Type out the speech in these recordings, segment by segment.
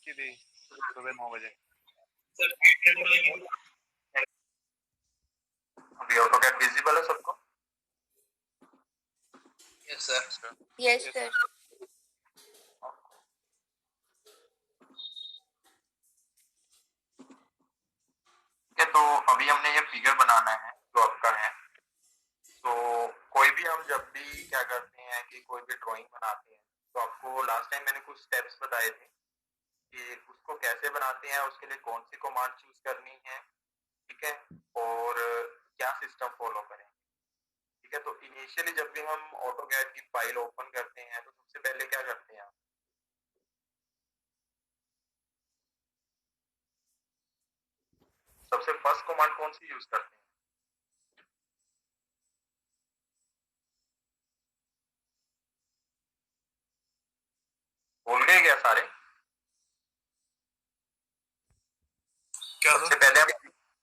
की थी सुबह 9 बजे। अभी ऑटोकैड विजिबल है सबको? Yes sir. Yes sir. तो अभी हमने ये फिगर बनाना है जो आपका है। तो कोई भी हम जब भी क्या करते हैं कि कोई भी ड्राइंग बनाते हैं तो आपको लास्ट टाइम मैंने कुछ स्टेप्स बताए थे कि उसको कैसे बनाते हैं, उसके लिए कौन सी कमांड चूज करनी है, ठीक है, और क्या सिस्टम फॉलो करें, ठीक है। तो इनिशियली जब भी हम ऑटोकैड की फाइल ओपन करते हैं तो सबसे पहले क्या करते हैं? सबसे फर्स्ट कमांड कौन सी यूज करते हैं? भूल गए क्या सारे? क्या सबसे पहले हम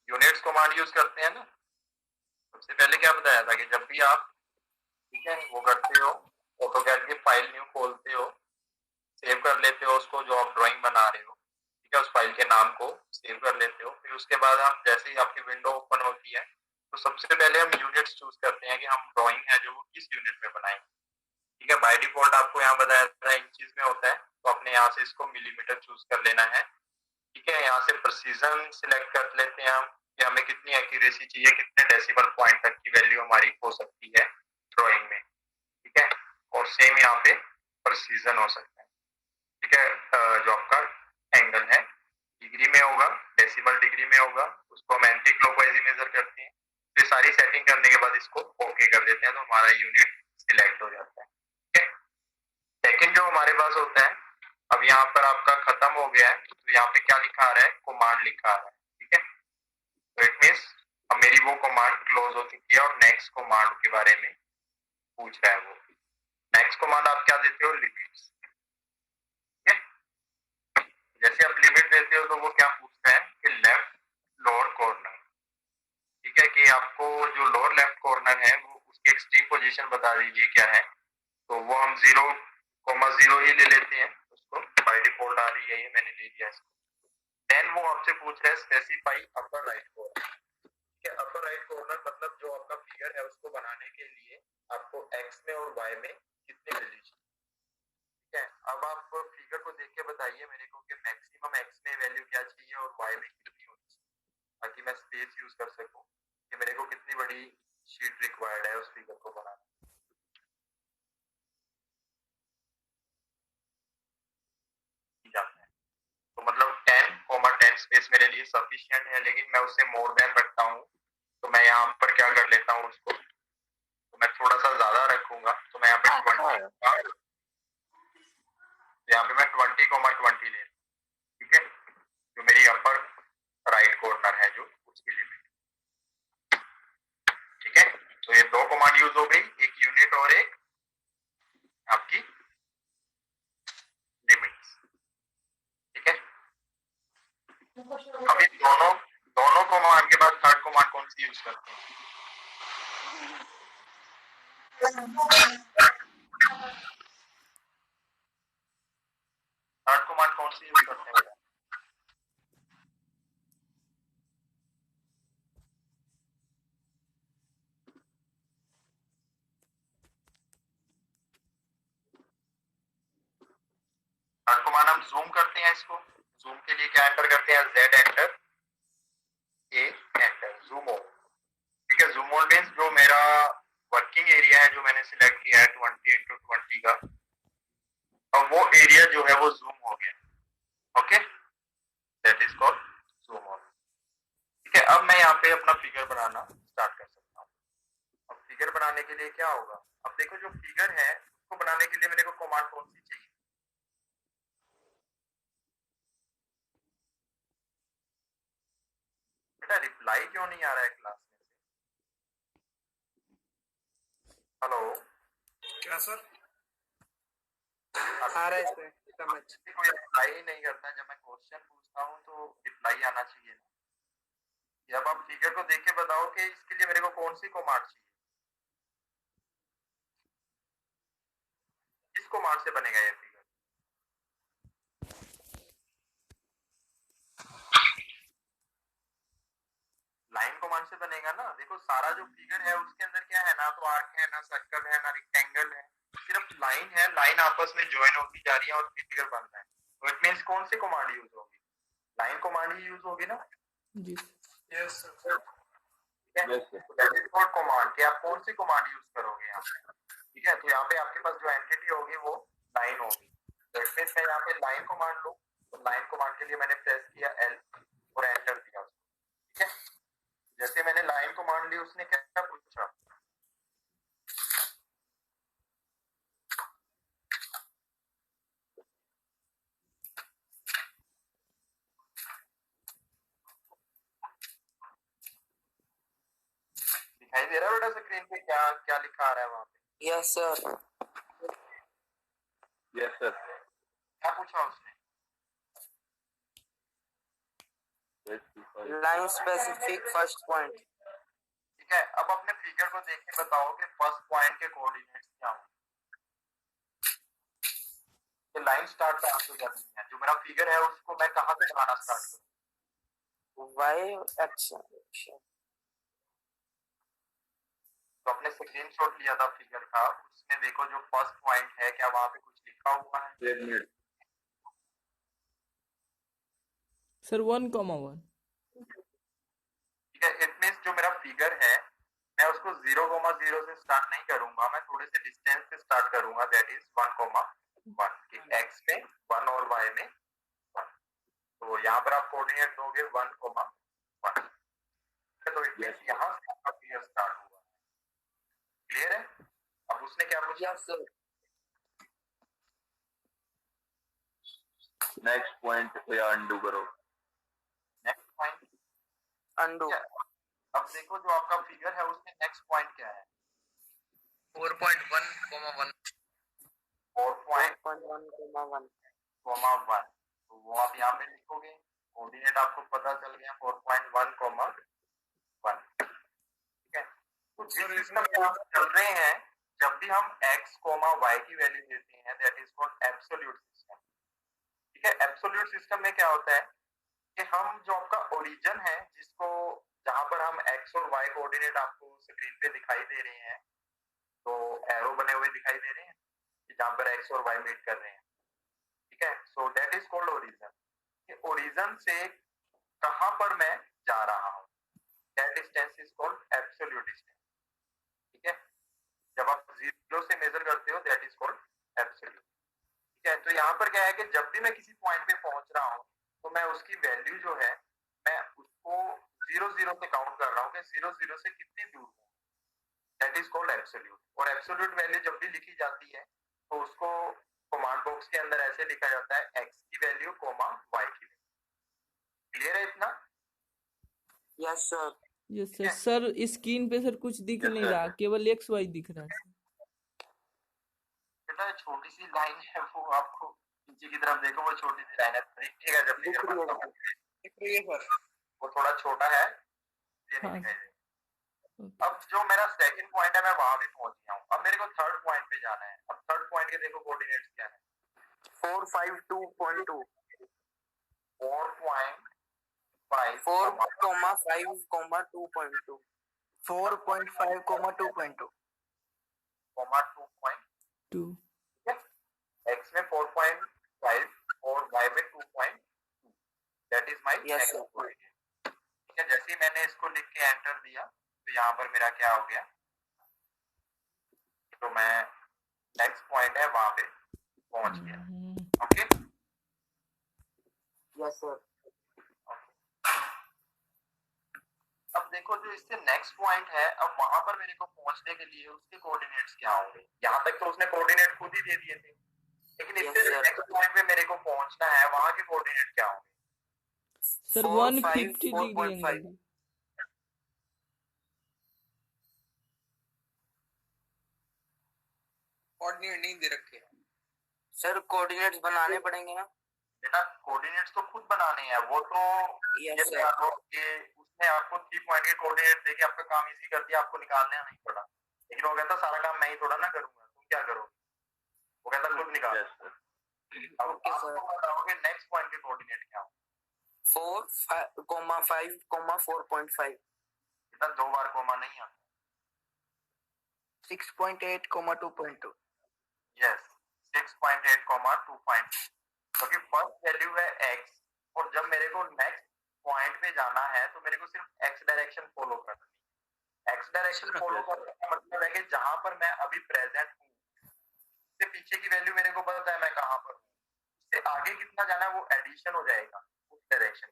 यूनिट्स कमांड यूज करते हैं ना। सबसे पहले क्या बताया था कि जब भी आप, ठीक है, वो करते हो, ऑटोकैड की फाइल न्यू खोलते हो, सेव कर लेते हो उसको जो आप ड्राइंग बना रहे हो, ठीक है, उस फाइल के नाम को सेव कर लेते हो। फिर उसके बाद हम जैसे ही आपकी विंडो ओपन होती है तो सबसे पहले हम यूनिट्स चूज करते हैं कि हम ड्राइंग है जो वो किस यूनिट में बनाएंगे, ठीक है। बाय डिफॉल्ट आपको यहाँ बताया था इंचेस में होता है, तो आपने यहाँ से इसको मिलीमीटर चूज कर लेना है, ठीक है। यहाँ से प्रिसीजन सिलेक्ट कर लेते हैं हम कि हमें कितनी एक्यूरेसी चाहिए, कितने डेसिमल पॉइंट तक की वैल्यू हमारी हो सकती है ड्राइंग में, ठीक है। और सेम यहाँ पे प्रिसीजन हो सकता है, ठीक है। जो आपका एंगल है डिग्री में होगा, डेसिमल डिग्री में होगा, उसको हम एंटी क्लॉकवाइज ही मेजर करते हैं। तो सारी सेटिंग करने के बाद इसको ओके कर देते हैं तो हमारा यूनिट सिलेक्ट हो जाता है, ठीक है। सेकंड जो हमारे पास होता है, अब यहाँ पर आपका खत्म हो गया है तो यहाँ पे क्या लिखा आ रहा है? कमांड लिखा आ रहा है, ठीक है। तो इट मीन्स अब मेरी वो कमांड क्लोज हो चुकी है और नेक्स्ट कमांड के बारे में पूछ रहा है वो। नेक्स्ट कमांड आप क्या देते हो? लिमिट्स, ठीक है। जैसे आप लिमिट देते हो तो वो क्या पूछता है कि लेफ्ट लोअर कॉर्नर, ठीक है, कि आपको जो लोअर लेफ्ट कॉर्नर है वो उसकी एक्सट्रीम पोजीशन बता दीजिए क्या है। तो वो हम 0,0 ही ले लेते हैं, उसको बाय डिफॉल्ट आ रही है ये, मैंने ले लिया इसको। देन वो आपसे पूछ रहा है स्पेसिफाई अपर राइट कॉर्नर, ठीक है। अपर राइट कॉर्नर मतलब जो आपका फिगर है उसको बनाने के लिए आपको एक्स में और वाई में कितनी वैल्यू चाहिए, ठीक है। अब आप फिगर को देख के बताइए मेरे को कि मैक्सिमम एक्स में वैल्यू क्या चाहिए और वाई में कितनी होनी चाहिए, ताकि मैं स्पेस यूज कर सकूं कि मेरे को कितनी बड़ी शीट रिक्वायर्ड है उस फिगर को बनाने। तो मतलब 10,10 स्पेस मेरे लिए सफिशिएंट है, लेकिन मैं उससे मोर देन रखता हूँ तो मैं यहाँ पर क्या कर लेता हूँ उसको, तो मैं थोड़ा सा ज्यादा रखूंगा तो मैं यहाँ पे 20, यहाँ पे मैं 20,20 ले, ठीक है, जो मेरी अपर राइट कॉर्नर है जो उसकी लिमिट, ठीक है। तो ये दो कमांड यूज हो गई, एक यूनिट और एक आपकी लिमिट्स, ठीक है। अभी दोनों दोनों कमांड के बाद थर्ड कमांड कौन सी यूज करते हैं? थर्ड कमांड कौन सी यूज करते हैं? थर्ड कमांड हम जूम करते हैं, इसको जूम के लिए क्या एंटर करते हैं? Z enter, A enter, zoom on, ठीक है। जूम ऑन मींस जो मेरा वर्किंग एरिया है जो मैंने सिलेक्ट किया है 20x20 का, अब वो एरिया जो है वो जूम हो गया, okay, that is called zoom on, ठीक है। अब मैं यहाँ पे अपना फिगर बनाना स्टार्ट कर सकता हूँ। अब फिगर बनाने के लिए क्या होगा? अब देखो जो फिगर है उसको बनाने के लिए मेरे को कमांड कौन सी चाहिए? बेटा रिप्लाई क्यों नहीं आ रहा है क्लास में से? हेलो, क्या सर? आ रहा है सर, समझ। कोई रिप्लाई ही नहीं करता, जब मैं क्वेश्चन पूछता हूँ तो रिप्लाई आना चाहिए ना। जब आप फिगर को देख के बताओ कि इसके लिए मेरे को कौन सी कमांड चाहिए, किस कमांड से बनेगा ये फिगर? लाइन कमांड से बनेगा ना। देखो सारा जो फिगर है उसके अंदर क्या है, ना तो आर्क है, ना सर्कल है, ना रेक्टेंगल है, सिर्फ लाइन है। लाइन आपस में ज्वाइन होती जा रही है और फिगर बन रहा है। तो इट मींस कौन सी कमांड यूज होगी? लाइन कमांड ही यूज होगी ना। जी yes sir. That is called command. कि आप कौन सी कमांड यूज करोगे यहाँ पे, ठीक है। तो यहाँ पे आपके पास जो एंटिटी होगी वो लाइन होगी। तो इट मींस मैं यहाँ पे लाइन कमांड लूँ, तो लाइन कमांड के लिए मैंने प्रेस किया L और एंटर दिया, ठीक है। जैसे मैंने लाइन कमांड ली, उसने क्या पूछा? दिखाई दे रहा है बेटा स्क्रीन पे क्या क्या लिखा आ रहा है वहां पे? Yes sir. Yes sir. क्या पूछा उसने? Line specific first point. ठीक है। अब अपने फिगर को देख के बताओ कि फर्स्ट पॉइंट के कोऑर्डिनेट्स क्या होंगे। लाइन स्टार्ट कहाँ से करनी है? जो मेरा फिगर है उसको मैं कहाँ से बनाना स्टार्ट करूँ? Y X. तो अपने स्क्रीनशॉट लिया था फिगर का, उसमें देखो जो फर्स्ट पॉइंट है क्या वहां पे कुछ लिखा हुआ है? सर 1,1। ठीक है। इट मींस जो मेरा फिगर है मैं उसको 0,0 से स्टार्ट नहीं करूंगा, मैं थोड़े से डिस्टेंस से स्टार्ट करूंगा। दैट इज 1,1 कि एक्स में 1 और वाई में 1। तो यहाँ पर आप कोऑर्डिनेट दोगे 1,1। तो इट मींस यहाँ से आपका फिगर स्टार्ट हुआ। क्लियर है? अब उसने क्या पूछा? Yes sir. नेक्स्ट पॉइंट पे अंडू करो। Next point undo. अब देखो जो आपका फिगर है उसमें नेक्स्ट पॉइंट क्या है? 4.1,1 4.1,1। तो वो आप यहाँ पे लिखोगे। कोऑर्डिनेट आपको पता चल गया 4.1,1। ठीक है। तो जिस सिस्टम में हम चल रहे हैं, जब भी हम x, y की वैल्यू देते हैं that is called absolute system. ठीक है। एब्सोल्यूट सिस्टम में क्या होता है कि हम जो आपका ओरिजिन है, जिसको जहां पर हम x और y कोऑर्डिनेट आपको स्क्रीन पे दिखाई दे रहे हैं, तो एरो बने हुए दिखाई दे रहे हैं जहां पर x और y मीट कर रहे हैं। ठीक है। So that is called origin. Origin से कहां पर मैं जा रहा हूं, that distance is called absolute distance. ठीक है। जब आप 0 से मेजर करते हो दैट इज कॉल्ड एब्सोल्यूट। ठीक है। तो यहाँ पर क्या है कि जब भी मैं किसी पॉइंट पे पहुंच रहा हूँ तो मैं उसकी वैल्यू जो है मैं उसको 0,0 से काउंट कर रहा हूँ कि 0,0 से कितनी दूर हूँ। That is called absolute. और एब्सोल्यूट वैल्यू जब भी लिखी जाती है तो उसको कमांड बॉक्स के अंदर ऐसे लिखा जाता है x की वैल्यू, y की वैल्यू। क्लियर है इतना? Yes sir. Yes sir. Sir screen पे सर कुछ दिख नहीं रहा, केवल XY दिख रहा है। बेटा छोटी सी लाइन है वो, आपको नीचे की तरफ देखो वो छोटी सी लाइन है, दिखेगा जब फिगर बनता है। दिख रही है सर। वो थोड़ा छोटा है, ये नहीं हाँ। दिखाई देगा। अब जो मेरा सेकंड पॉइंट है मैं वहां भी पहुंच गया हूँ। अब मेरे को थर्ड पॉइंट पे जाना है। अब थर्ड पॉइंट के देखो कोऑर्डिनेट्स क्या है? 4.5,2.2। 4.5, 4,5,2.2। 4.5,2.2 2। x में 4.5 और y में 2.2। That is my Yes, next sir. Point. ठीक है। जैसे ही मैंने इसको लिख के एंटर दिया तो यहाँ पर मेरा क्या हो गया, तो मैं नेक्स्ट पॉइंट है वहां पे पहुंच गया। ओके। Yes sir. अब देखो जो इससे नेक्स्ट पॉइंट है, अब वहां पर मेरे को पहुंचने के लिए उसके कोऑर्डिनेट्स क्या होंगे? यहाँ तक तो उसने कोऑर्डिनेट खुद ही दे दिए थे, लेकिन इससे Yes, sir. नेक्स्ट पॉइंट पे मेरे को पहुंचना है, वहां के कोऑर्डिनेट क्या होंगे? Sir 150 degree angle. कोऑर्डिनेट नहीं दे रखे हैं सर। कोऑर्डिनेट्स बनाने पड़ेंगे ना? बेटा कोऑर्डिनेट्स तो खुद बनाने हैं, वो तो Yes, ये sir. उसने आपको 3 पॉइंट के कोऑर्डिनेट देके आपका काम इजी कर दिया, आपको निकालना नहीं पड़ा। लेकिन वो कहता सारा काम मैं ही थोड़ा ना करूंगा, तुम क्या करोगे? वो कहता खुद निकाल। अब Okay, आपको sir. बताओगे नेक्स्ट पॉइंट के कोऑर्डिनेट क्या होंगे? 4, 5,4.5। बेटा 2 बार कोमा नहीं आता। 6.8, 2.2. यस 6.8 2.2, क्योंकि फर्स्ट वैल्यू है x और जब मेरे को नेक्स्ट पॉइंट पे जाना है तो मेरे को सिर्फ x डायरेक्शन फॉलो करनी है। x डायरेक्शन फॉलो करने का मतलब है कि जहां पर मैं अभी प्रेजेंट हूँ उससे पीछे की वैल्यू मेरे को पता है मैं कहां पर हूँ, उससे आगे कितना जाना है वो एडिशन हो जाएगा उस डायरेक्शन।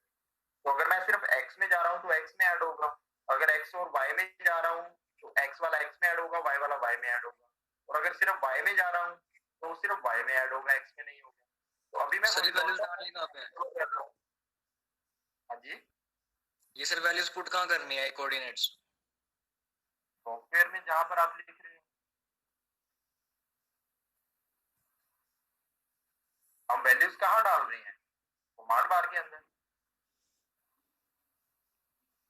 तो अगर मैं सिर्फ x में जा रहा हूँ तो x में ऐड होगा, अगर x और y में जा रहा हूँ तो x वाला x में ऐड होगा, y वाला y में ऐड होगा, और अगर सिर्फ y में जा रहा हूँ तो सिर्फ y में ऐड होगा, x में नहीं होगा। तो अभी मैं सर वैल्यूज डालनी कहाँ पे है? हाँ जी ये सर वैल्यूज पुट कहाँ करनी है कोऑर्डिनेट्स? सॉफ्टवेयर में जहां पर आप लिख रहे हैं हम वैल्यूज कहाँ डाल रहे हैं, कमांड बार के अंदर।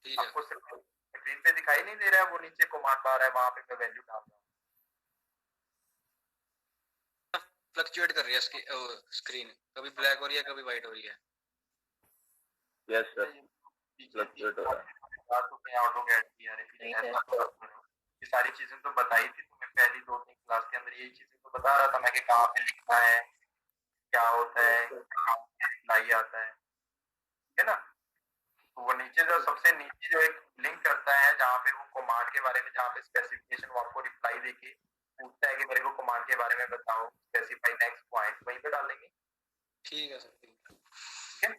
ठीक है आपको स्क्रीन पे दिखाई नहीं दे रहा है, वो नीचे कमांड बार है, वहां पे मैं वैल्यू डाल रहा हूँ। फ्लक्चुएट कर रही है स्क्रीन, कभी ब्लैक हो रही है कभी व्हाइट हो रही है। यस सर फ्लक्चुएट हो रहा है तो मैं ऑटोकैड किया है। ये सारी चीजें तो बताई थी तुम्हें पहली 2-3 क्लास के अंदर, यही चीजें तो बता रहा था मैं कि कहाँ पे लिखना है, क्या होता है, कहाँ अप्लाई आता है ना। तो वो नीचे जो सबसे नीचे जो एक लिंक करता है जहाँ पे वो कमांड के बारे में, जहाँ पे स्पेसिफिकेशन वो आपको रिप्लाई देके पूछता है कि मेरे को कमांड के बारे में बताओ, स्पेसिफाई नेक्स्ट पॉइंट, वहीं पे डालेंगे। ठीक है सर ठीक है।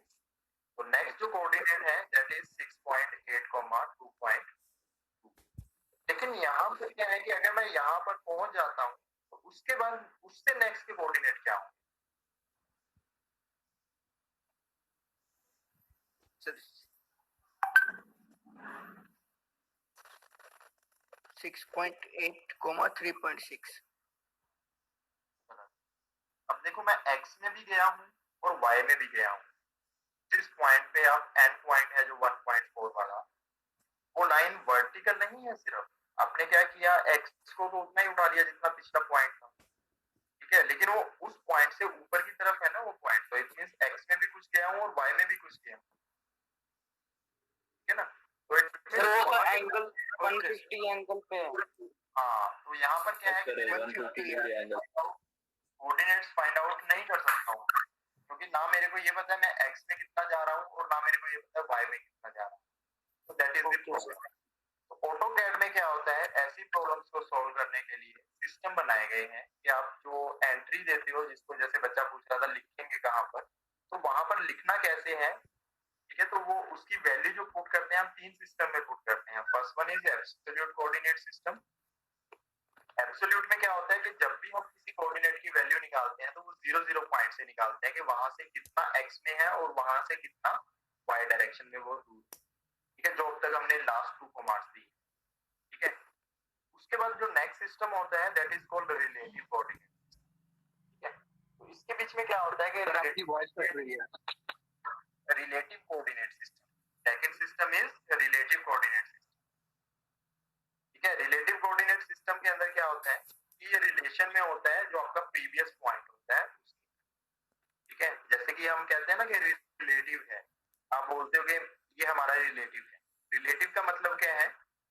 तो नेक्स्ट जो कोऑर्डिनेट है दैट इज 6.8, 2.2। लेकिन यहाँ पर क्या है कि अगर मैं यहाँ पर पहुंच जाता हूँ तो उसके बाद उससे नेक्स्ट के कोऑर्डिनेट क्या होंगे? 6.8, 3.6. अब देखो मैं x में भी गया हूँ और y में भी गया हूँ। जिस पॉइंट पे आप n पॉइंट है जो 1.4 वाला, वो लाइन वर्टिकल नहीं है, सिर्फ आपने क्या किया x को तो उतना ही उठा लिया जितना पिछला पॉइंट था, ठीक है, लेकिन वो उस पॉइंट से ऊपर की तरफ है ना वो पॉइंट, तो इट मींस x में भी कुछ गया हूँ और y में भी कुछ गया हूँ, ठीक है ना। तो एंगल 150 एंगल पे है। हाँ तो यहाँ पर क्या है कि कोऑर्डिनेट्स फाइंड आउट नहीं कर सकता हूँ क्योंकि ना मेरे को ये पता है मैं x में कितना जा रहा हूँ और ना मेरे को ये पता है y में कितना जा रहा हूँ। तो दैट इज द प्रॉब्लम। तो ऑटोकैड में क्या होता है, ऐसी प्रॉब्लम्स को सॉल्व करने के लिए सिस्टम बनाए गए हैं कि आप जो एंट्री देते हो, जिसको जैसे बच्चा पूछ रहा था लिखेंगे कहाँ पर, तो वहां पर लिखना कैसे है, ठीक है। तो वो उसकी वैल्यू जो पुट करते हैं हम 3 सिस्टम में पुट करते हैं। First one is absolute coordinate system. Absolute में क्या होता है कि जब भी हम किसी कोऑर्डिनेट की वैल्यू निकालते हैं तो वो 0 पॉइंट से निकालते हैं कि वहां से कितना x में है और वहां से कितना y डायरेक्शन में वो दूर, ठीक है, जो अब तक हमने लास्ट 2 कमांड्स दी, ठीक है। उसके बाद जो नेक्स्ट सिस्टम होता है that is called relative coordinate, ठीक है। तो इसके बीच में क्या होता है कि relative coordinate system, second system is relative coordinate system, ठीक है। रिलेटिव कोऑर्डिनेट सिस्टम के अंदर क्या होता है कि ये रिलेशन में होता है जो आपका प्रीवियस पॉइंट होता है, ठीक है। जैसे कि हम कहते हैं ना कि रिलेटिव है, आप बोलते हो कि ये हमारा रिलेटिव है। रिलेटिव का मतलब क्या है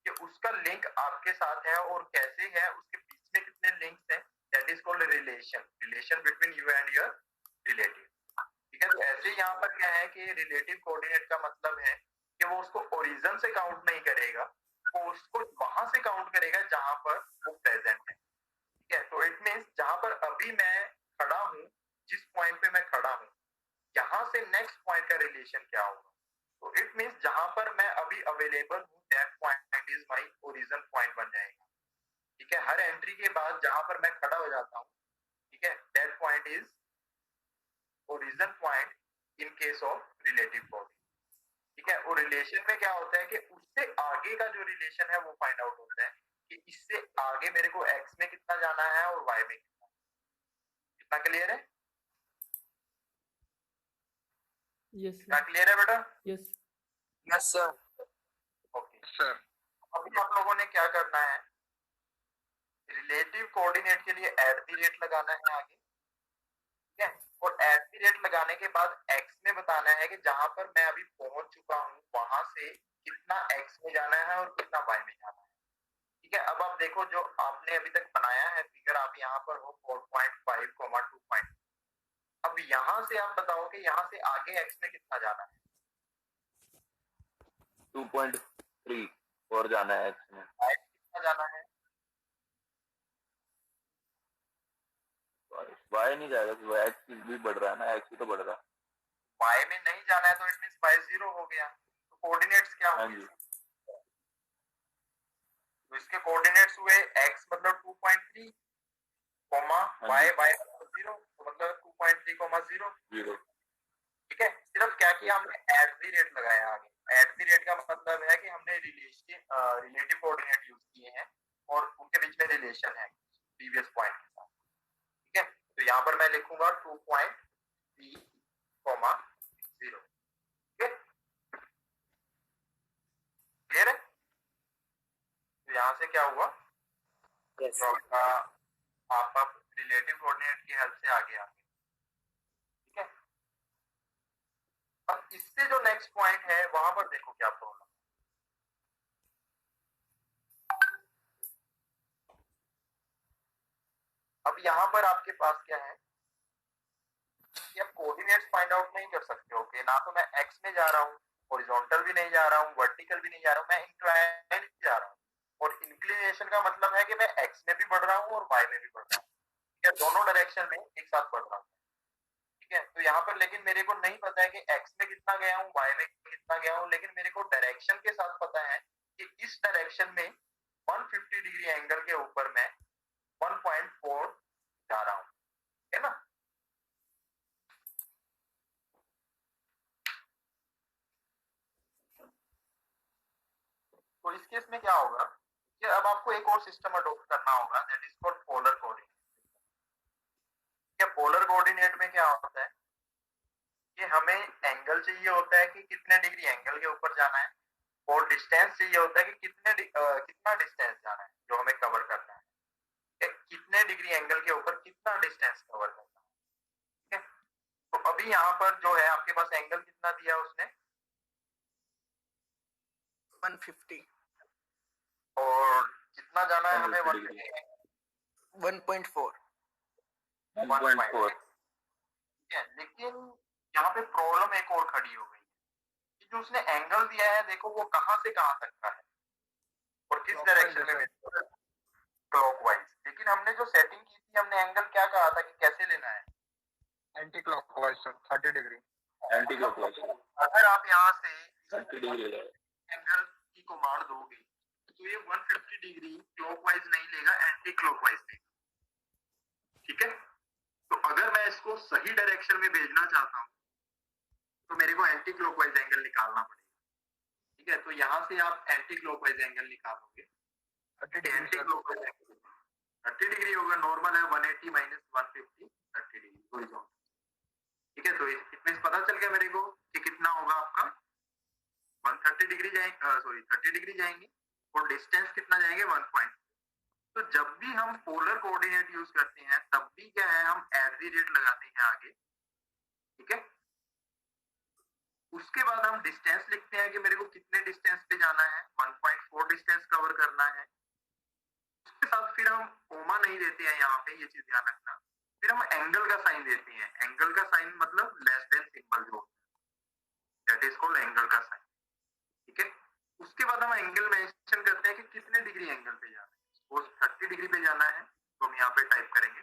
कि उसका लिंक आपके साथ है और कैसे है, उसके बीच में कितने लिंक्स हैं, that is called relation between you and your relative, ठीक है। तो ऐसे यहाँ पर क्या है कि रिलेटिव कोऑर्डिनेट का मतलब है कि वो उसको ओरिजिन से काउंट नहीं करेगा, वो उसको वहां से काउंट करेगा जहां पर वो प्रेजेंट है, ठीक है। तो इट मींस जहां पर अभी मैं खड़ा हूं, जिस पॉइंट पे मैं खड़ा हूं, यहां से नेक्स्ट पॉइंट का रिलेशन क्या होगा। तो इट मींस जहां पर मैं अभी अवेलेबल हूं that point is my origin point बन जाएगा, ठीक है। हर एंट्री के बाद जहां पर मैं खड़ा हो जाता हूं, ठीक है, that point is origin point in case of relative coordinate, ठीक है। और रिलेशन में क्या होता है कि उससे आगे का जो रिलेशन है वो फाइंड आउट होता है कि इससे आगे मेरे को x में कितना जाना है और y में कितना। कितना क्लियर है? यस कितना क्लियर है बेटा? Yes yes sir. Okay sir, अभी आप लोगों ने क्या करना है, रिलेटिव कोऑर्डिनेट के लिए @ लगाना है आगे, ठीक है। और @ लगाने के बाद x में बताना है कि जहां पर मैं अभी पहुंच चुका हूं वहां से कितना x में जाना है और कितना y में जाना है। ठीक है, अब आप देखो जो आपने अभी तक बनाया है फिगर, आप यहाँ पर हो 4.5, 2. अब यहाँ से आप बताओ कि यहाँ से आगे x में कितना जाना है। 2.3 और जाना है x में। y कितना जाना है? y नहीं जाएगा, x भी बढ़ रहा है ना, x भी तो बढ़ रहा है। y में नहीं जाना है तो इट मींस y 0 हो गया। तो कोऑर्डिनेट्स क्या हाँ होंगे? जी। तो इसके कोऑर्डिनेट्स हुए x मतलब 2.3, कॉमा हाँ y जी। y 0, तो मतलब 2.3, 0। 0। ठीक है, सिर्फ क्या किया हमने, एट द रेट लगाया आगे। एट द रेट का मतलब है कि हमने रिलेटिव कोऑर्डिनेट यूज किए हैं और उनके बीच में रिलेशन है प्रीवियस पॉइंट के साथ। ठीक है, तो यहाँ पर मैं लिखूंगा 2.3, 0। ठीक है, क्लियर है? तो यहाँ से क्या हुआ, Yes. तो आपका रिलेटिव कोऑर्डिनेट की हेल्प से आगे आ गए। ठीक है, अब इससे जो नेक्स्ट पॉइंट है वहां पर देखो क्या प्रॉब्लम। अब यहाँ पर आपके पास क्या है कि आप कोऑर्डिनेट्स फाइंड आउट नहीं कर सकते हो कि ना तो मैं एक्स में जा रहा हूँ, हॉरिजॉन्टल भी नहीं जा रहा हूँ, वर्टिकल भी नहीं जा रहा हूँ, मैं इंक्लाइन भी जा रहा हूँ। और इंक्लिनेशन का मतलब है कि मैं एक्स में भी बढ़ रहा हूँ और वाई में भी बढ़ रहा हूँ। ठीक है, दोनों डायरेक्शन में एक साथ बढ़ रहा हूँ। ठीक है, तो यहाँ पर लेकिन मेरे को नहीं पता है कि एक्स में कितना गया हूँ, वाई में कितना गया हूँ, लेकिन मेरे को डायरेक्शन के साथ पता है कि इस डायरेक्शन में 150 डिग्री एंगल के ऊपर मैं 1.4 जा रहा हूँ, है ना। तो इस केस में क्या होगा कि अब आपको एक और सिस्टम अडॉप्ट करना होगा, that is called polar coordinate. क्या पोलर कोऑर्डिनेट में क्या होता है कि हमें एंगल चाहिए होता है कि कितने डिग्री एंगल के ऊपर जाना है, और डिस्टेंस चाहिए होता है कि कितना डिस्टेंस जाना है जो हमें कवर करना है, कितने डिग्री एंगल के ऊपर कितना डिस्टेंस कवर करना है। ठीक है, तो अभी यहाँ पर जो है आपके पास एंगल कितना दिया उसने, 150, और कितना जाना है हमें 150 1.4। 1.4। ठीक है, लेकिन यहाँ पे प्रॉब्लम एक और खड़ी हो गई कि जो उसने एंगल दिया है देखो वो कहां से कहां तक का है और किस डायरेक्शन में, क्लॉकवाइज। लेकिन हमने जो सेटिंग की थी, हमने एंगल क्या कहा था कि कैसे लेना है, anti clockwise 30 degree. Anti clockwise अगर आप यहाँ से 30 डिग्री है। एंगल की कमांड दोगे तो ये 150 डिग्री क्लॉकवाइज नहीं लेगा, एंटी क्लॉकवाइज लेगा। ठीक है, तो अगर मैं इसको सही डायरेक्शन में भेजना चाहता हूँ तो मेरे को एंटी क्लॉकवाइज एंगल निकालना पड़ेगा। ठीक है, तो यहाँ से आप एंटी क्लॉकवाइज एंगल निकालोगे, एंटी क्लॉकवाइज एंगल 30 डिग्री होगा, नॉर्मल है 180 माइनस 150, 30 डिग्री हॉरिजॉन्टल। ठीक है, तो इसमें पता चल गया मेरे को कि कितना होगा आपका 130 डिग्री जाएंगे, सॉरी 30 डिग्री जाएंगे, और डिस्टेंस कितना जाएंगे 1. तो जब भी हम पोलर कोऑर्डिनेट यूज करते हैं तब भी क्या है, हम एट द रेट लगाते हैं आगे। ठीक है, उसके बाद हम डिस्टेंस लिखते हैं कि मेरे को कितने डिस्टेंस पे जाना है, 1.4 डिस्टेंस कवर करना है। उसके साथ फिर हम कोमा नहीं देते हैं यहाँ पे, ये चीज ध्यान रखना। फिर हम एंगल का साइन देते हैं, एंगल का साइन मतलब लेस देन सिंबल जो होता है, दैट इज कॉल्ड एंगल का साइन। ठीक है, उसके बाद हम एंगल मेंशन करते हैं कि कितने डिग्री एंगल पे जाना है। सपोज 30 डिग्री पे जाना है तो हम यहाँ पे टाइप करेंगे,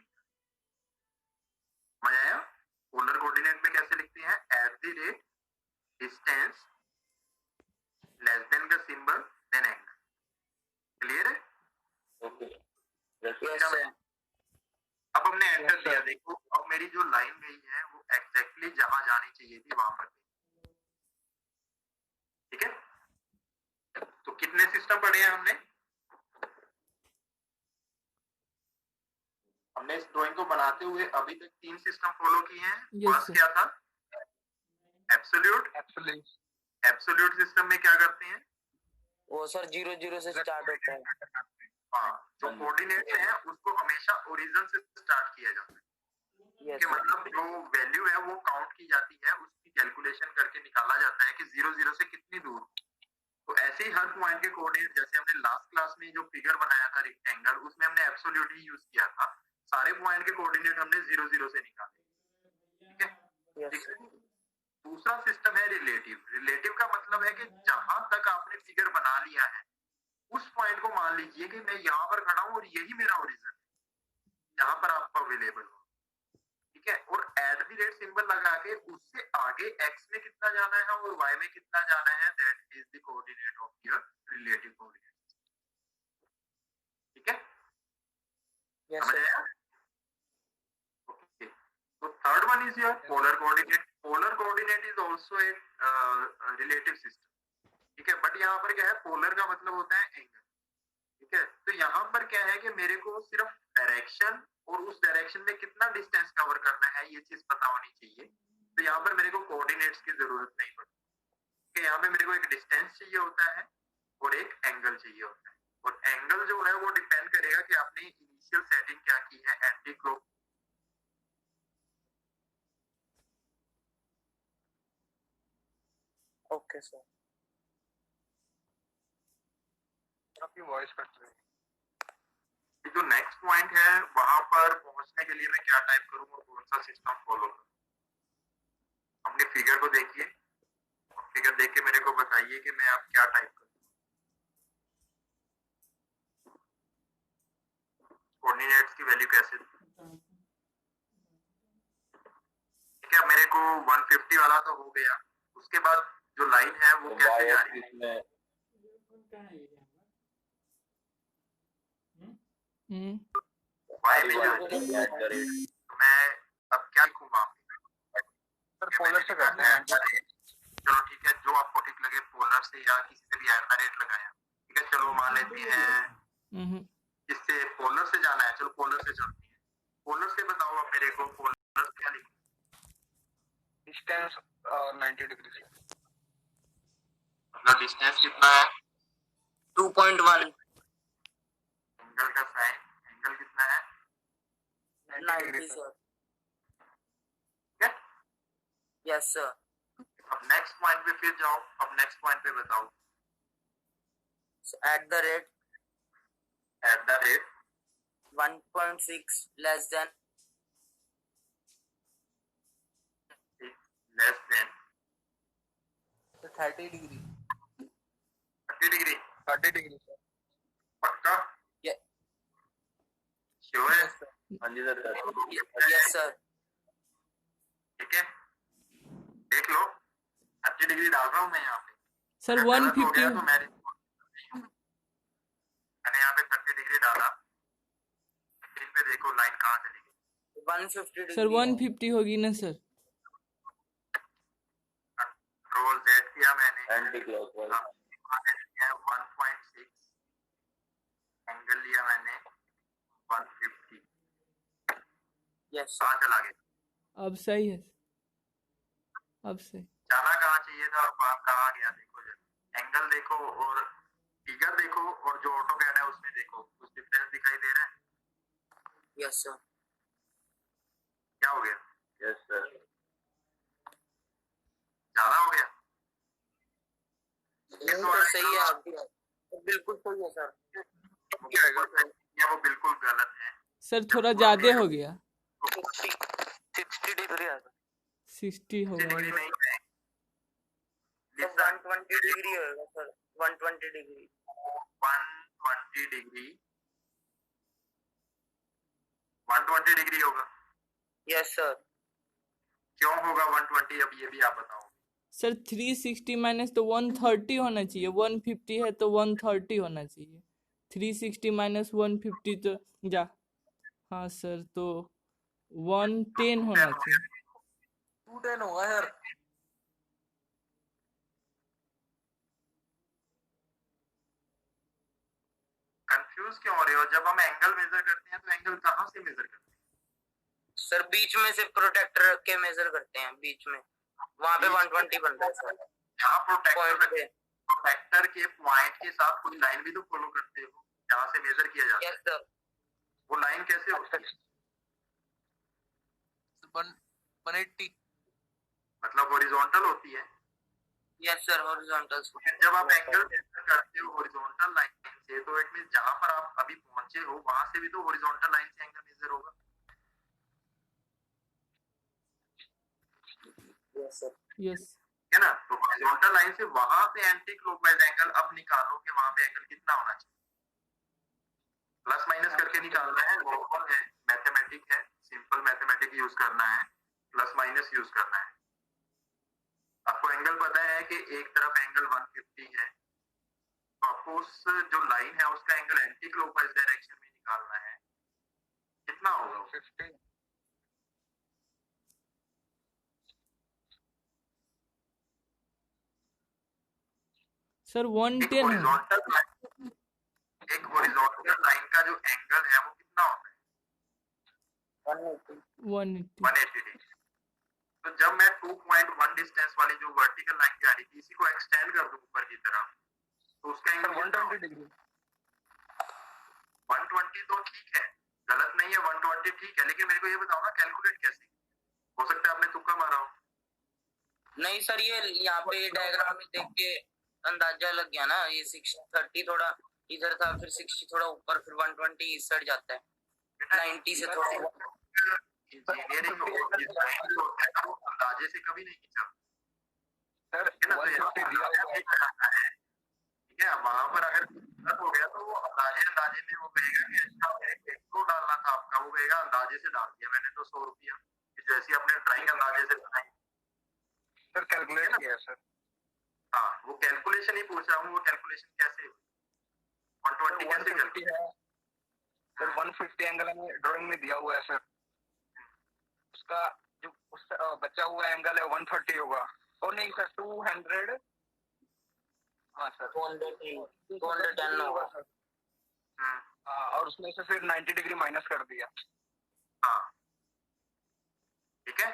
मजा आया। पोलर कोऑर्डिनेट में कैसे लिखते हैं, at the rate distance less than का सिंबल देन एंगल। क्लियर है? ओके। अब हमने एंटर दिया, देखो अब मेरी जो लाइन गई है वो एग्जैक्टली जहां जानी चाहिए थी वहां पर गई। ठीक है, तो कितने सिस्टम पढ़े हैं हमने इस ड्राइंग को बनाते हुए अभी तक 3 सिस्टम फॉलो किए हैं। Yes, first sir. क्या था, एब्सोल्यूट सिस्टम में क्या करते हैं, वो सर 0 से स्टार्ट होता है। हाँ, जो कोऑर्डिनेट है उसको हमेशा ओरिजिन से स्टार्ट किया जाता है। यस कि मतलब जो वैल्यू है वो काउंट की जाती है, उसकी कैलकुलेशन करके निकाला जाता है कि 0 से कितनी दूर। तो ऐसे ही हर पॉइंट के कोऑर्डिनेट, जैसे हमने लास्ट क्लास में जो फिगर बनाया था रेक्टेंगल, उसमें हमने एब्सोल्यूट ही यूज किया था, सारे पॉइंट के कोऑर्डिनेट हमने 0 0 से निकाले, ठीक है। यस दूसरा सिस्टम है रिलेटिव। रिलेटिव का मतलब है कि जहां तक आपने फिगर बना लिया है उस पॉइंट को मान लीजिए कि मैं यहाँ पर खड़ा हूँ और यही मेरा ओरिजिन है, जहां पर आपका अवेलेबल हो, ठीक है। और एट द रेट सिंबल लगा के उससे आगे एक्स में कितना जाना है और वाई में कितना जाना है, that is the coordinate of your relative coordinate, ठीक है। यस समझ आया? ओके, तो third one is your polar coordinate. Polar coordinate is also a relative system, ठीक है। बट यहाँ पर क्या है, पोलर का मतलब होता है एंगल, ठीक है। तो यहाँ पर क्या है कि मेरे को सिर्फ डायरेक्शन और उस डायरेक्शन में कितना डिस्टेंस कवर करना है ये चीज पता होनी चाहिए। तो यहाँ पर मेरे को कोऑर्डिनेट्स की जरूरत नहीं पड़ती, कि यहाँ पे मेरे को एक डिस्टेंस चाहिए होता है और एक एंगल चाहिए होता है। और एंगल जो है वो डिपेंड करेगा कि आपने इनिशियल सेटिंग क्या की है, एंटी क्लॉक। Okay sir. आपकी वॉइस कट रही है। जो नेक्स्ट पॉइंट है वहां पर पहुंचने के लिए मैं क्या टाइप करूं और कौन सा सिस्टम फॉलो करूं। अपने फिगर को देखिए, फिगर देख के मेरे को बताइए कि मैं अब क्या टाइप करूं। कोऑर्डिनेट्स की वैल्यू कैसे दूं? ठीक है, मेरे को 150 वाला तो हो गया, उसके बाद जो लाइन है वो कैसे जा रही है? वाई में जा रही है। तो मैं अब क्या लिखूंगा? सर पोलर से करते हैं। चलो ठीक है, जो आपको ठीक लगे, पोलर से या किसी से भी @ लगाया, ठीक है। चलो मान लेते हैं इससे पोलर से जाना है, चलो पोलर से चलते हैं। पोलर से बताओ अब मेरे को, पोलर क्या लिखूं? डिस्टेंस 90 डिग्री से। मतलब डिस्टेंस कितना है? 2.1 एंगल का साइन, एंगल कितना है? 90 सर। ठीक है। Yes sir. अब नेक्स्ट पॉइंट पे फिर जाओ, अब नेक्स्ट पॉइंट पे बताओ। At the rate at the rate 1.6 less than less than 30 degree 30 degree. 30 degree sir. पक्का? Yes. श्योर है? हाँ जी सर। Yes sir. ठीक है, देख लो 30 डिग्री डाल रहा हूँ मैं यहाँ पे। सर अगर गलत हो गया 150 तो मैंने यहाँ पे 30 डिग्री डाला, स्क्रीन पे देखो लाइन कहाँ चली गई। 150 डिग्री सर 150 होगी ना सर? कंट्रोल Z किया मैंने, एंटी क्लॉकवाइज 1.6, एंगल लिया मैंने 150। यस कहाँ चला गया? अब सही है, अब सही। जाना कहाँ चाहिए था और वहाँ कहाँ गया? देखो जरा, एंगल देखो और फिगर देखो और जो ऑटो कैड है उसमें देखो, कुछ डिफरेंस दिखाई दे रहा है? Yes sir. क्या हो गया? Yes sir. ज्यादा हो गया? ये तो सही है आपकी, बिल्कुल सही है सर। वो बिल्कुल गलत है। सर थोड़ा ज्यादा हो गया, 60 डिग्री है 60 हो 60 डिग्री गया। नहीं है, सर। 120 डिग्री होगा सर। 120 डिग्री 120 डिग्री 120 डिग्री होगा। Yes sir. क्यों होगा 120? अब ये भी आप बताओ। सर 360 माइनस तो 130 होना चाहिए, 150 है तो 130 होना चाहिए। 360 माइनस 150 तो जा, हाँ सर, तो 110 होना चाहिए। 210 होगा सर। कंफ्यूज क्यों हो रहे हो? जब हम एंगल मेजर करते हैं तो एंगल कहाँ से मेजर करते हैं? सर बीच में से प्रोटेक्टर रख के मेजर करते हैं, बीच में वहाँ पे 120 बनता है सर। यहाँ पॉइंट प्रोटेक्टर पे। प्रोटेक्टर के पॉइंट के साथ कोई लाइन भी तो फॉलो करते हो जहाँ से मेजर किया जाता है। Yes sir. वो लाइन कैसे होती है? 180। मतलब हॉरिजॉन्टल होती है? यस सर हॉरिजॉन्टल फिर जब आप एंगल मेजर करते हो हॉरिजॉन्टल लाइन से, तो इट मींस जहां पर आप अभी पहुंचे हो वहां से भी तो हॉरिजॉन्टल लाइन से एंगल मेजर होगा। यस सर यस है ना? तो हॉरिजॉन्टल लाइन से वहां से एंटी क्लॉकवाइज एंगल अब निकालो कि वहां पे एंगल कितना होना चाहिए। प्लस माइनस करके निकालना है, नॉर्मल है, मैथमेटिक है, सिंपल मैथमेटिक यूज करना है, प्लस माइनस यूज करना है। आपको एंगल पता है कि एक तरफ एंगल 150 है, तो आपको उस जो लाइन है उसका एंगल एंटी क्लॉकवाइज डायरेक्शन में निकालना है। कितना होगा? 150 सर एक 110 होना। हॉरिजॉन्टल लाइन का जो एंगल है वो कितना होता है? 180 180 180 डिग्री। तो जब मैं 2.1 डिस्टेंस वाली जो वर्टिकल लाइन जा रही थी इसी को एक्सटेंड कर दूं ऊपर की तरफ, तो उसका सर एंगल 120 डिग्री 120 तो ठीक है, गलत नहीं है, 120 ठीक है, लेकिन मेरे को ये बताओ ना कैलकुलेट कैसे? हो सकता है आपने तुक्का मारा हो। नहीं सर ये यहाँ पे डायग्राम में देख के अंदाजा लग गया ना, ये 630 थोड़ा इधर था, फिर 60 थोड़ा ऊपर, फिर 120 इस साइड जाता है, 90 से थोड़ा इंजीनियरिंग होता है ना, वो अंदाजे से कभी नहीं खींचा। सर ठीक है ना? तो यहाँ 150 पे दिया अंदाजा हुआ से करना है। ठीक है, वहां पर अगर गलत हो गया तो वो अंदाजे में वो कहेगा कि अच्छा मेरे को 100 डालना था, आपका वो कहेगा अंदाजे से डाल दिया मैंने तो 100 रुपया, जैसे आपने ड्राइंग अंदाजे से बनाई। सर कैलकुलेट किया सर। हाँ, वो कैलकुलेशन ही पूछ रहा हूँ, वो कैलकुलेशन कैसे 120 कैसे 150 कैलकुलेट? है सर, 150 एंगल हमें ड्राइंग में दिया हुआ है सर, उसका जो उसका बचा हुआ एंगल है 130 होगा। और नहीं सर 200, हाँ सर 210 होगा सर। हाँ, और उसमें से फिर 90 डिग्री माइनस कर दिया। हाँ, ठीक है,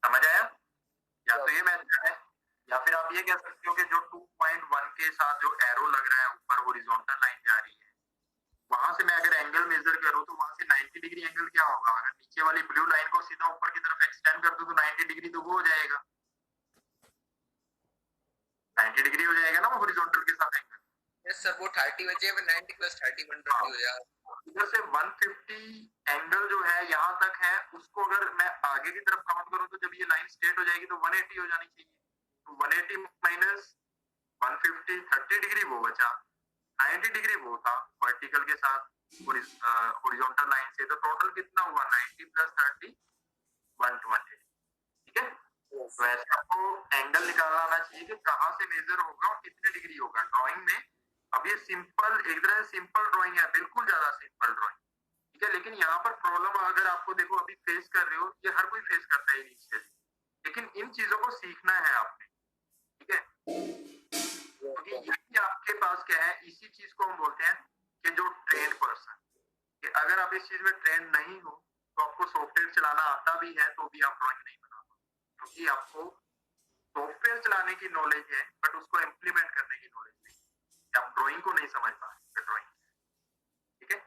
समझ आया? या तो ये मेथड है, या फिर आप ये कह सकते हो कि जो 2.1 के साथ जो एरो लग रहा है ऊपर हॉरिजॉन्टल लाइन जा रही है, वहां से मैं अगर एंगल मेजर करूं तो वहां से 90 डिग्री एंगल क्या होगा? अगर नीचे वाली ब्लू लाइन को सीधा ऊपर की तरफ एक्सटेंड कर दूं तो 90 डिग्री तो वो हो जाएगा, 90 डिग्री हो जाएगा ना वो हॉरिजॉन्टल के साथ एंगल। यस सर, वो 30 बचे, 90 + 30 120 हो जाएगा। इधर से 150 एंगल जो है यहाँ तक है, उसको अगर मैं आगे की तरफ काउंट करूं तो जब ये लाइन स्ट्रेट हो जाएगी तो 180 हो जानी चाहिए। तो 180 माइनस 150, 30 डिग्री वो बचा, 90 डिग्री वो था वर्टिकल के साथ हॉरिजॉन्टल लाइन से, तो टोटल कितना हुआ? 90 + 30 120। ठीक है, तो ऐसे आपको एंगल निकालना आना चाहिए कि कहाँ से मेजर होगा और कितने डिग्री होगा ड्राइंग में। अब ये सिंपल, एक तरह से सिंपल ड्राइंग है, बिल्कुल ज्यादा सिंपल ड्राइंग। ठीक है, लेकिन यहाँ पर प्रॉब्लम अगर आपको देखो अभी फेस कर रहे हो, ये हर कोई फेस करता है इनिशियली, लेकिन इन चीजों को सीखना है आपने। ठीक है, क्योंकि यही आपके पास क्या है, इसी चीज को हम बोलते हैं कि जो ट्रेंड पर्सन, कि अगर आप इस चीज में ट्रेंड नहीं हो तो आपको सॉफ्टवेयर चलाना आता भी है तो भी आप ड्राइंग नहीं बना पाओ, क्योंकि आपको सॉफ्टवेयर चलाने की नॉलेज है बट उसको इम्प्लीमेंट करने की नॉलेज नहीं, आप ड्राइंग को नहीं समझ पा रहे ड्राइंग। ठीक है,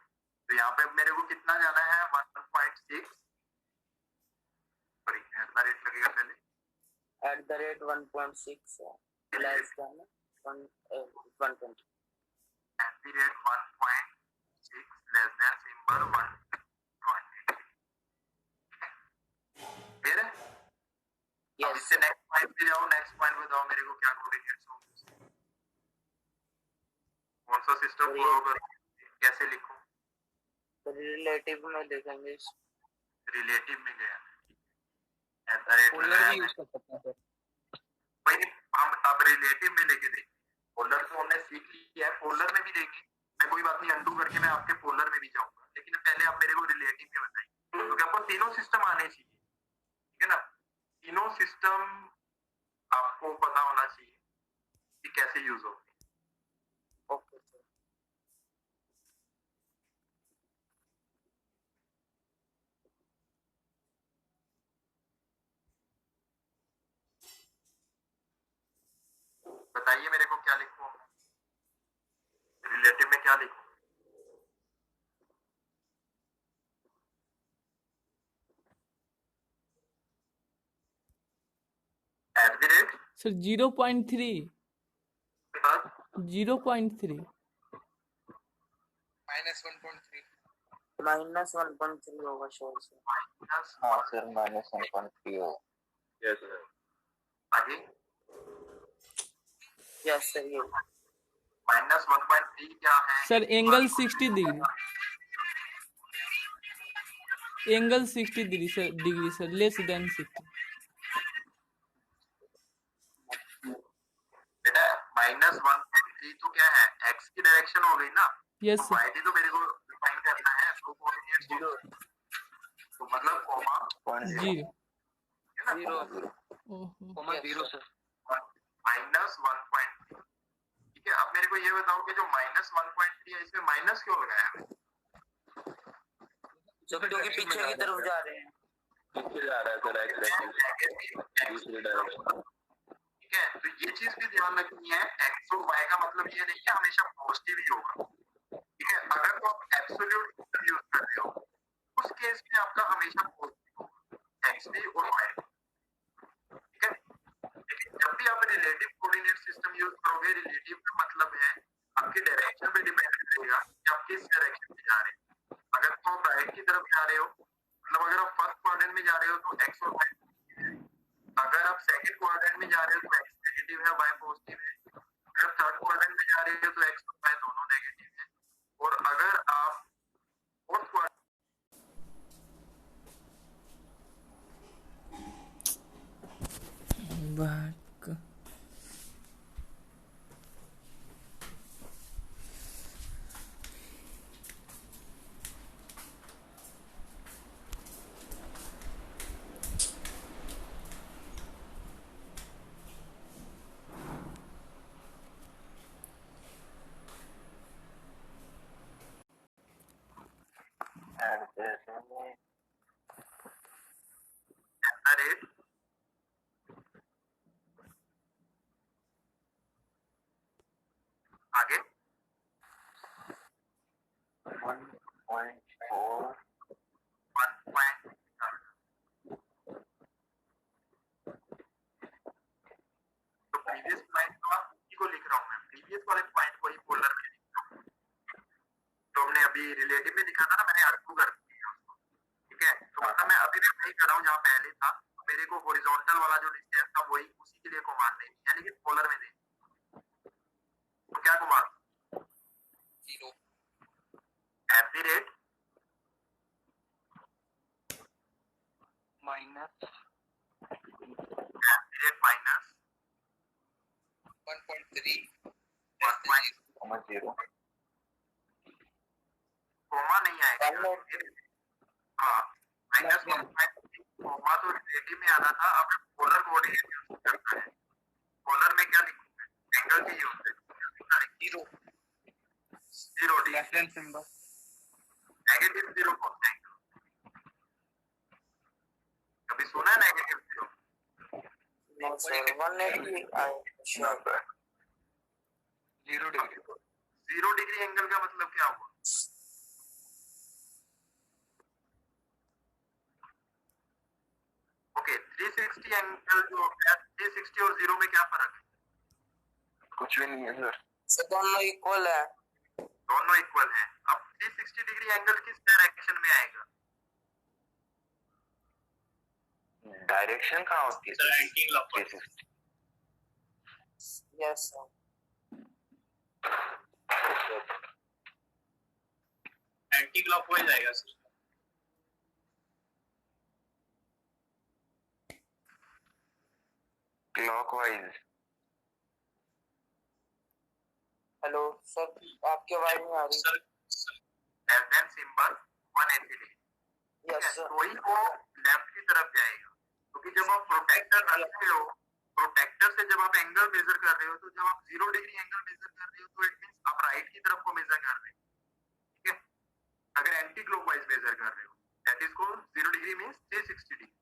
तो यहाँ पे मेरे को कितना जाना है? 1.6, सॉरी @ लगेगा पहले, @1.6 less than 120 @1.6 less than symbol 120। फिर अब इससे नेक्स्ट पॉइंट पे जाओ, नेक्स्ट पॉइंट बताओ मेरे को क्या कोऑर्डिनेट्स होंगे, कौन सा सिस्टम फॉलो करूं, कैसे लिखूं? रिलेटिव में देखेंगे। रिलेटिव में गया पोलर भी यूज कर सकते हैं सर। भाई, हम अब रिलेटिव में लेके देखें। पोलर तो हमने सीख लिया है, पोलर में भी देंगे, मैं कोई बात नहीं, अंडू करके मैं आपके पोलर में भी जाऊंगा, लेकिन पहले आप मेरे को रिलेटिव में बताइए। तो क्या आपको तीनों सिस्टम आने चाहिए? ठीक है ना, तीनों सिस्टम आपको पता होना चाहिए कि कैसे यूज होते हैं। Okay sir. बताइए मेरे को क्या लिखूं, रिलेटिव में क्या लिखूं? @ सर 0.3 0.3 -1.3 होगा शायद से। हाँ सर -1.3 हो। Yes sir. आगे यस सर ये -1.3 क्या है? Sir angle 60 degree, angle 60 degree sir, less than 60। बेटा -1.3 तो क्या है? एक्स की डायरेक्शन हो गई ना। यस तो सर। y तो मेरे को डिफाइन करना है, तो कोऑर्डिनेट्स तो मतलब कोमा जीरो। है ना, जीरो ओहो कोमा 0 सर। -1.3। ठीक है, अब मेरे को ये बताओ कि जो -1.3 है इसमें माइनस क्यों लगाया है? क्योंकि पीछे की तरफ जा रहे हैं। पीछे जा रहा है सर एक्स दूसरी डायरेक्शन। ठीक है, तो ये चीज भी ध्यान रखनी है, एक्स और वाई का मतलब ये नहीं है हमेशा पॉजिटिव ही होगा। ठीक है, अगर तो आप एब्सोल्यूट यूज कर रहे हो उस केस में आपका हमेशा पॉजिटिव होगा, एक्स भी और वाई। ठीक है, लेकिन जब भी आप रिलेटिव कोऑर्डिनेट सिस्टम यूज करोगे, रिलेटिव का मतलब है आपकी डायरेक्शन पे डिपेंड करेगा कि आप किस डायरेक्शन में जा रहे हैं। अगर तो आप राइट की तरफ जा रहे हो, मतलब अगर आप फर्स्ट क्वाड्रेंट में जा रहे हो तो एक्स और वाई, अगर आप सेकंड क्वाड्रेंट में जा रहे हो तो एक्स नेगेटिव है, वाई पॉजिटिव है। अगर थर्ड क्वाड्रेंट में जा रहे हो तो एक्स और वाई दोनों नेगेटिव है। और अगर आप फोर्थ क्वाड्रेंट बैक रेट आगे 1.4 1. तो प्रीवियस पॉइंट को लिख रहा हूँ मैं, प्रीवियस वाले पॉइंट को ही पोलर में लिख रहा हूँ। तो हमने अभी रिलेटिव में लिखा था ना, मैंने अर्थ कर दिया उसको। ठीक है, तो मतलब मैं अभी भी वही कर रहा हूँ जहाँ पहले था। मेरे को हॉरिजॉन्टल वाला जो डिस्टेंस था वही उसी के लिए कमांड देनी है, लेकिन पोलर में देनी। तो क्या कमांड? 0 @ माइनस -1.3 0 कोमा नहीं आएगा। हाँ, -1.3 कोमा तो रिलेटिव में आना था, अब पोलर कोऑर्डिनेट यूज करना है। पोलर में क्या लिखूंगा? एंगल की यूज है 0 लेस देन सिंबल -0 कौन सा एंगल? कभी सुना है -0? No sir 180 sir 0 degree. 0 degree angle का मतलब क्या हुआ? ओके, 360 एंगल जो है, 360 और 0 में क्या फर्क है? कुछ भी नहीं है सर। सर दोनों इक्वल है। दोनों इक्वल है। अब 360 डिग्री एंगल किस डायरेक्शन में आएगा? डायरेक्शन कहाँ होती है? Anti clockwise. Yes sir anti clockwise आएगा सर। क्लॉकवाइज। हेलो सर आपकी आवाज नहीं आ रही। Sir less than symbol 180 degree. Yes sir वही वो लेफ्ट की तरफ जाएगा, क्योंकि जब आप प्रोटेक्टर रखते हो, प्रोटेक्टर से जब आप एंगल मेजर कर रहे हो, तो जब आप 0 डिग्री एंगल मेजर कर रहे हो तो इट मींस आप राइट की तरफ को मेजर कर रहे हो। ठीक है, अगर एंटी क्लॉकवाइज मेजर कर रहे हो that is called 0 degree means 360 degree.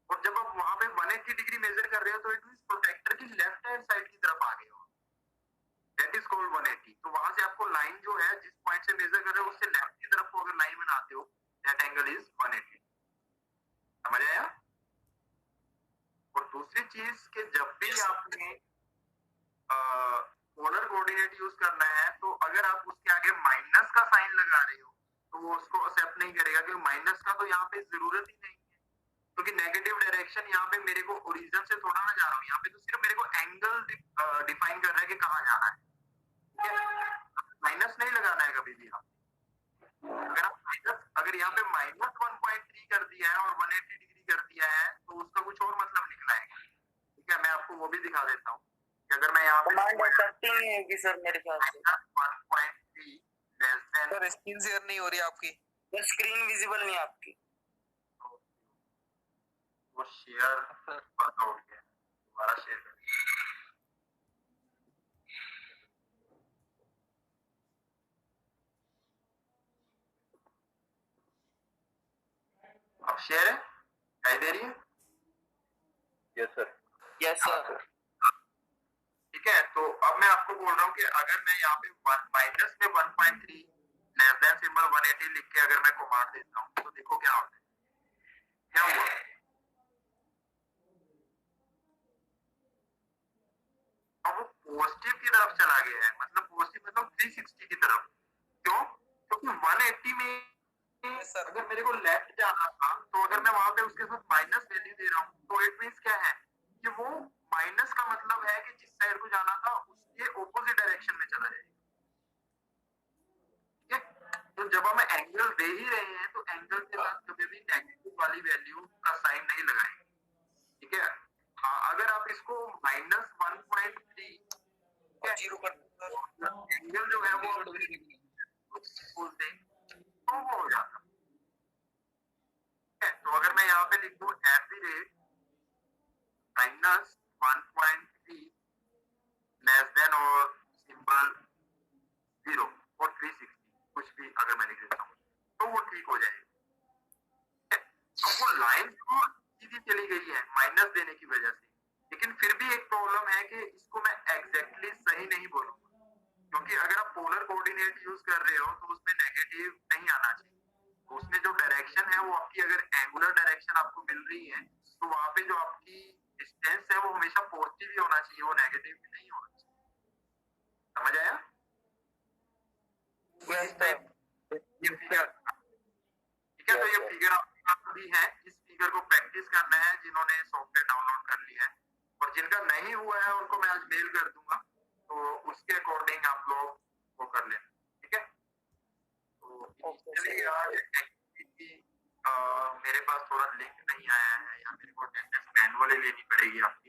और जब आप वहां पे 180 डिग्री मेजर कर रहे हो तो इट मींस प्रोटेक्टर की लेफ्ट हैंड साइड की तरफ आ गए हो, दैट इज कॉल्ड 180। तो वहां से आपको लाइन जो है जिस पॉइंट से मेजर कर रहे हो उससे लेफ्ट की तरफ को अगर लाइन बनाते हो दैट एंगल इज 180। समझ आया? और दूसरी चीज कि जब भी आप वो उसको एक्सेप्ट नहीं करेगा, क्योंकि माइनस का तो यहाँ पे जरूरत ही नहीं है, क्योंकि नेगेटिव डायरेक्शन यहाँ पे मेरे को ओरिजिन से थोड़ा ना जा रहा हूँ, यहाँ पे तो सिर्फ मेरे को एंगल डिफाइन कर रहा है कि कहाँ जाना है, ठीक है। माइनस नहीं लगाना है कभी भी। अगर यहाँ पे माइनस 1.3 कर दिया है और 180 डिग्री कर दिया है तो उसका कुछ और मतलब निकला है, ठीक है। मैं आपको वो भी दिखा देता हूँ कि अगर मैं यहाँ पे नहीं होगी सर मेरे ख्याल से। 1.3 less than, sir screen share नहीं हो रही आपकी। स्क्रीन विजिबल नहीं है आपकी। वो शेयर बंद हो गया, दोबारा शेयर कर। अब शेयर है, दिखाई दे रही है? Yes sir. Yes sir. ठीक है, तो अब मैं आपको बोल रहा हूँ कि अगर मैं यहाँ पे माइनस में 1.3 लेस देन सिंबल 180 लिख के अगर मैं कमांड देता हूँ तो देखो क्या होता है, क्या हुआ। अब वो पॉजिटिव की तरफ चला गया है, मतलब पॉजिटिव मतलब 360 की तरफ। क्यों? क्योंकि 180 में अगर मेरे को लेफ्ट जाना था तो अगर मैं वहां पे उसके साथ माइनस वैल्यू दे रहा हूँ तो इट मींस क्या है कि वो माइनस का मतलब है कि जिस साइड को जाना था उसके ऑपोजिट डायरेक्शन में चला जाएगा, ठीक है। तो जब हम एंगल दे ही रहे हैं तो एंगल के साथ कभी भी नेगेटिव वाली वैल्यू का साइन नहीं लगाएंगे, ठीक है। हाँ, अगर आप इसको माइनस 1.3 जीरो कर एंगल जो है वो बोलते तो वो हो जाता है। तो अगर मैं यहाँ पे लिख दूं @ माइनस 1.3 लेस देन और सिंबल 0 और 360 कुछ भी अगर मैं लिख देता हूँ तो वो ठीक हो जाएगा। अब वो लाइन तो सीधी चली गई है माइनस देने की वजह से, लेकिन फिर भी एक प्रॉब्लम है कि इसको मैं एग्जैक्टली सही नहीं बोलूंगा, क्योंकि अगर आप पोलर कोऑर्डिनेट यूज कर रहे हो तो उसमें नेगेटिव नहीं आना चाहिए। तो उसमें जो डायरेक्शन है वो आपकी अगर एंगुलर डायरेक्शन आपको मिल रही है तो वहां पे जो आपकी डिस्टेंस है वो हमेशा पॉजिटिव ही होना चाहिए, वो नेगेटिव भी नहीं होना चाहिए। समझ आया? ठीक है, तो ये फिगर आपके पास भी है, इस फिगर को प्रैक्टिस करना है जिन्होंने सॉफ्टवेयर डाउनलोड कर लिया है, और जिनका नहीं हुआ है उनको मैं आज मेल कर दूंगा, तो उसके अकॉर्डिंग आप लोग वो कर लेना, ठीक है। तो चलिए आज एक्टिविटी मेरे पास थोड़ा लिंक नहीं आया है या मेरे को अटेंडेंस मैनुअली लेनी पड़ेगी आपकी।